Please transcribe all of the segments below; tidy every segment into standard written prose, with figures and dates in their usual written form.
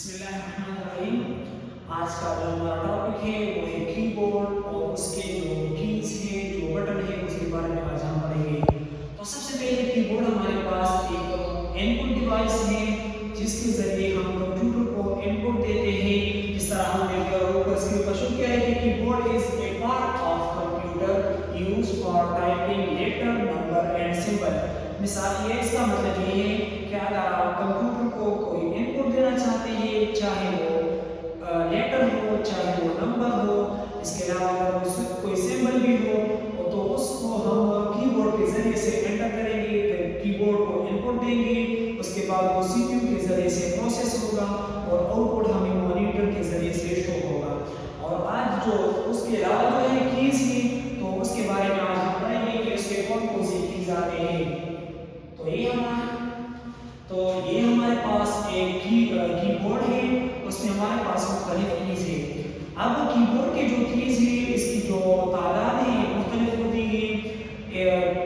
बिस्मिल्लाहिर्रहमानिर्रहीम। आज का जो हमारा टॉपिक है वो है कीबोर्ड और उसके जो कीज हैं, जो बटन है, उसके बारे में आज हम पढ़ेंगे। तो सबसे पहले कीबोर्ड हमारे पास एक इनपुट डिवाइस है जिसके जरिए हम कंप्यूटर को इनपुट देते हैं। जिस तरह हमने ऊपर स्क्रीन पर शो किया है कि keyboard is a part of computer used for typing letter, number and symbol. मिसाल ये इसका मतलब ये है कि अगर आप कंप्यूटर को कोई इनपुट देना चाहते हैं, चाहे वो लेटर हो, चाहे वो नंबर हो, इसके अलावा अगर कोई सिंबल भी हो, तो उसको हम कीबोर्ड के जरिए से एंटर करेंगे, फिर कीबोर्ड को इनपुट देंगे, उसके बाद वो सीपीयू के जरिए से प्रोसेस होगा और आउटपुट हमें मॉनिटर के जरिए से शो होगा। और आज जो उसके अलावा जो है कीज की, तो उसके बारे में आज हम पढ़ेंगे कि उसके कौन कौन से कीज आते हैं। तो ये हमारे पास एक कीबोर्ड है, उसमें हमारे पास मुख्तलिफ कीज है। अब कीबोर्ड के जो कीज है, इसकी जो तादाद है मुख्तलिफ होती है।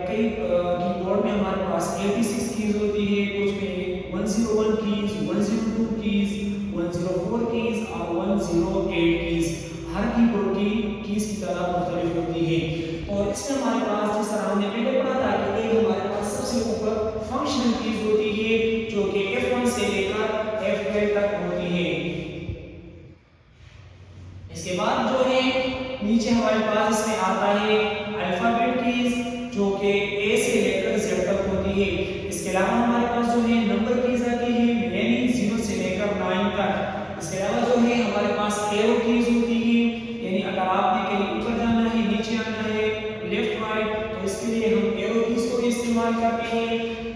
कई कीबोर्ड में हमारे पास 86 कीज होती है, कुछ में 101 कीज, 102 कीज, 104 कीज और 108 कीज। हर कीबोर्ड की कीज की तादाद मुख्तलिफ होती है। और इसमें हमारे पास, जिस तरह हमने पहले पढ़ा था कि हमारे पास सबसे ऊपर फंक्शनल कीज होती है जो कि F1 से लेकर F12 तक होती है। इसके बाद जो है नीचे हमारे पास इसमें आता है अल्फाबेट कीज जो कि A से लेकर Z तक होती है। इसके अलावा हमारे पास जो है नंबर कीज आती है, यानी 0 से लेकर 9 तक। इसके अलावा जो है हमारे पास एरो कीज होती है, यानी अगर आपने कहीं ऊपर जाना है, नीचे आना है, लेफ्ट राइट, तो इसके लिए हम एरो कीज को इस्तेमाल करते हैं।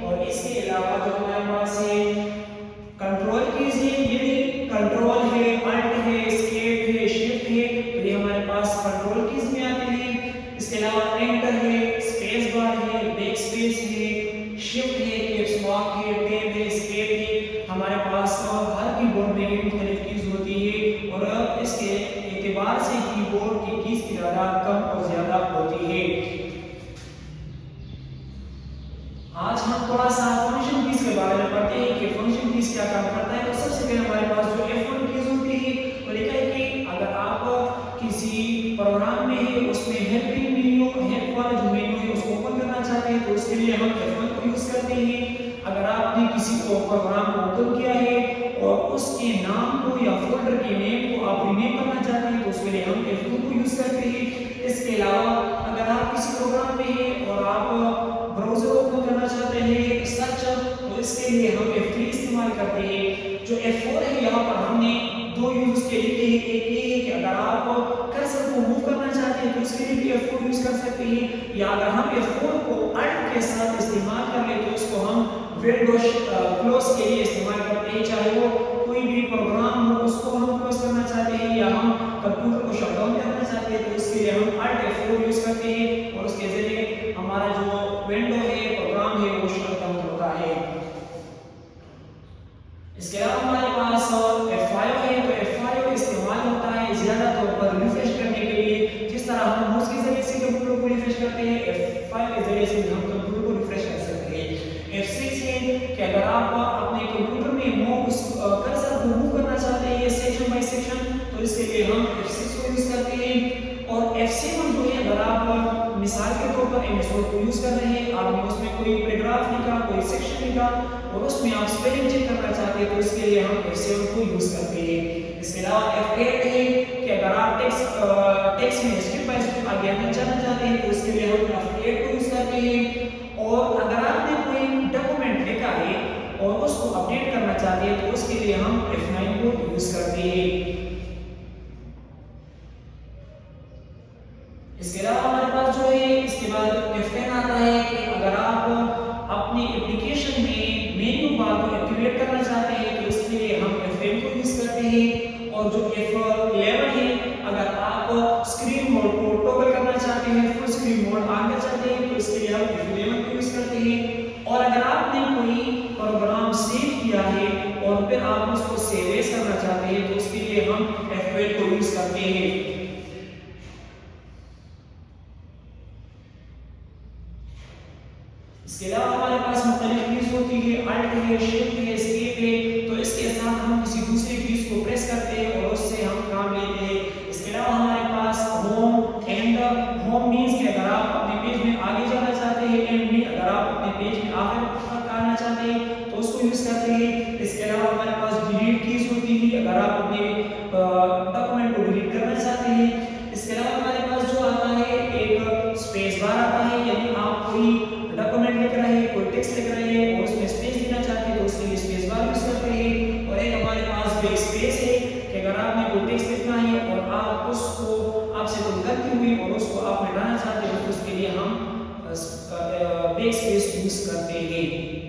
और इसके अलावा जो हमारे पास है कंट्रोल कीज है, यानी कंट्रोल है, अल्ट है, एस्केप है, शिफ्ट है, तो ये हमारे पास कंट्रोल कीज में आते हैं। इसके अलावा एंटर है, स्पेस बार है, बैक स्पेस है, शिफ्ट है, कैप्स लॉक है, टैब है, एस्केप है। हमारे पास हर कीबोर्ड में ये मुख्तलिफ कीज होती है और इसके एतबार से कीबोर्ड की कीज की तादाद कम और ज्यादा होती है। आज हम थोड़ा सा फंक्शन कीज के बारे में पढ़ते हैं कि फंक्शन कीज क्या काम करता है। तो सबसे पहले हमारे पास जो F1 कीज होती है, वो लिखा है कि अगर आप किसी प्रोग्राम में है, उसमें हेल्पिंग मेन्यू, हेल्प वाला जो मेन्यू है उसको ओपन करना चाहते हैं, तो उसके लिए हम F1 को यूज करते हैं। अगर आपने किसी को प्रोग्राम को ओपन किया है और उसके नाम को या फोल्डर के नेम को आप रीनेम करना चाहते हैं, तो उसके लिए हम F2 को यूज करते हैं। इसके अलावा अगर आप किसी प्रोग्राम में है और आप ब्राउज़र ओपन करना चाहते हैं, सर्च, तो इसके लिए हम F3 इस्तेमाल करते हैं। जो F4 है, यहाँ पर हमने दो यूज के लिए एक ये है कि अगर आप कर्सर को मूव करना चाहते हैं तो इसके लिए भी F4 यूज कर सकते हैं, या अगर हम F4 को अल्ट के साथ इस्तेमाल कर ले तो इसको हम विंडो क्लोज के लिए इस्तेमाल करते हैं। चाहे वो कोई भी प्रोग्राम हो उसको हम क्लोज करना चाहते हैं या हम कंप्यूटर को शट डाउन करना चाहते हैं, तो इसके लिए हम अल्ट F4 यूज करते हैं और उसके जरिए हमारा जो विंडो है, प्रोग्राम है, वो शट डाउन होता है। इसके अलावा हमारे पास F5 है, तो F5 इस्तेमाल होता है ज्यादा तौर पर रिफ्रेश करने के लिए। जिस तरह हम माउस के जरिए से कंप्यूटर को रिफ्रेश करते हैं, F5 के जरिए से हम कंप्यूटर को रिफ्रेश कर सकते हैं। F6 है कि अगर आप अपने कंप्यूटर में माउस कर्सर को मूव करना चाहते हैं सेक्शन बाय सेक्शन, तो इसके लिए हम F6 को यूज करते हैं। और F7 जो है, अगर आप मिसाल के तौर पर MS Word को यूज कर रहे हैं, आपने उसमें कोई पैराग्राफ लिखा, कोई सेक्शन लिखा और उसमें आप स्पेलिंग चेक करना चाहते हैं, तो इसके लिए हम F7 को यूज करते हैं। इसके अलावा F8 है कि अगर आप टेक्स्ट में स्टेप बाय स्टेप आगे जाना चाहते हैं, तो इसके लिए हम F8 को यूज करते हैं। और अगर आपने कोई डॉक्यूमेंट लिखा है और उसको अपडेट करना चाहते हैं, तो उसके लिए हम F9 को यूज करते हैं। इसके अलावा हमारे पास जो है, इसके बाद F10 आता है कि अगर आप अपनी एप्लीकेशन में मेन्यू बार को एक्टिवेट करना चाहते हैं, तो इसके लिए हम F10 को यूज करते हैं। और जो F11 है, अगर आप स्क्रीन मोड को टॉगल करना चाहते हैं, फुल स्क्रीन मोड आना चाहते हैं, तो इसके लिए हम F11 को यूज करते हैं। और अगर आपने कोई प्रोग्राम सेव किया है और फिर आप उसको सेव एज करना चाहते हैं, तो उसके लिए हम F12 को यूज करते हैं। इसके अलावा हमारे पास मुख्तलिफ कीज होती है, अल्ट है, शिफ्ट है, एस्केप है, तो इसके साथ हम किसी दूसरे कीज پیج آخر تک آنا چاہتے ہیں تو اس کو یوز کرتے ہیں. اس کے علاوہ ہمارے پاس ڈیلیٹ کیز ہوتی ہے اگر آپ اپنے ڈاکومنٹ کو ڈیلیٹ کرنا چاہتے ہیں. اس کے علاوہ ہمارے پاس جو آتا ہے ایک اسپیس بار آتا ہے، یعنی آپ کوئی ڈاکومنٹ لکھ رہے ہیں، کوئی ٹیکسٹ لکھ رہے ہیں اور اس میں اسپیس دینا چاہتے ہیں تو اس کے لیے اسپیس بار یوز کرتے ہیں. اور ایک ہمارے پاس بیک اسپیس ہے کہ اگر آپ نے کوئی ٹیکسٹ لکھنا ہے اور آپ اس کو آپ سے کوئی غلطی ہوئی اور اس کو آپ مٹانا چاہتے ہیں تو اس کے لیے ہم بیک اسپیس یوز کرتے ہیں.